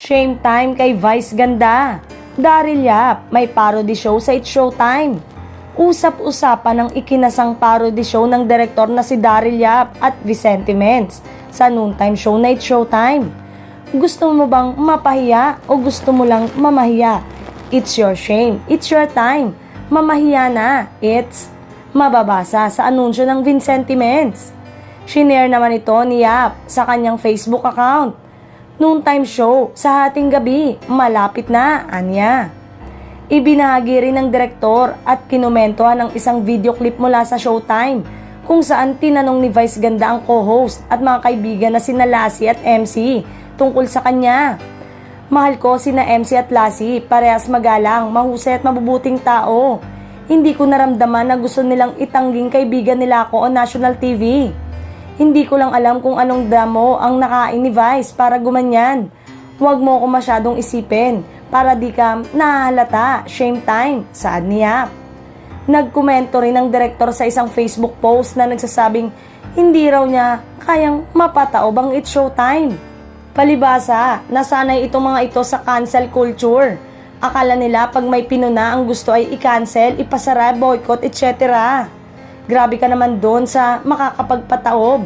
Shame time kay Vice Ganda. Daryl Yap, may parody show sa It's Showtime. Usap-usapan ng ikinasang parody show ng direktor na si Daryl Yap at Vicente Mens sa noontime show na It's Showtime. Gusto mo bang mapahiya o gusto mo lang mamahiya? It's your shame, it's your time. Mamahiya na, it's mababasa sa anunsyo ng Vicente Mens. Shinare naman ito ni Yap sa kanyang Facebook account. Noontime show sa hating gabi, malapit na, anya. Ibinahagi rin ng direktor at kinumentohan ng isang video clip mula sa Showtime kung saan tinanong ni Vice Ganda ang co-host at mga kaibigan na sina Lassie at MC tungkol sa kanya. Mahal ko sina MC at Lassie, parehas magalang, mahusay at mabubuting tao. Hindi ko naramdaman na gusto nilang itangging kaibigan nila ako on national TV. Hindi ko lang alam kung anong damo ang nakain ni Vice para gumanyan. Huwag mo ko masyadong isipin para di ka nahalata. Shame time, saad niya. Nagkomento rin ang direktor sa isang Facebook post na nagsasabing hindi raw niya kayang mapataob ang It's Showtime. Palibasa, nasanay itong mga ito sa cancel culture. Akala nila pag may pinuna ang gusto ay i-cancel, ipasara, boycott, etc. Grabe ka naman doon sa makakapagpataob.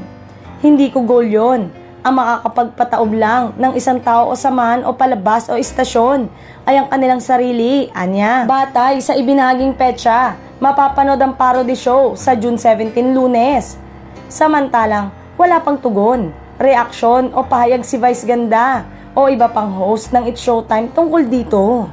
Hindi ko goal yun. Ang makakapagpataob lang ng isang tao o samahan o palabas o istasyon ay ang kanilang sarili, anya. Batay sa ibinahaging petsa, mapapanood ang parody show sa June 17 Lunes. Samantalang, wala pang tugon, reaksyon o pahayag si Vice Ganda o iba pang host ng It's Showtime tungkol dito.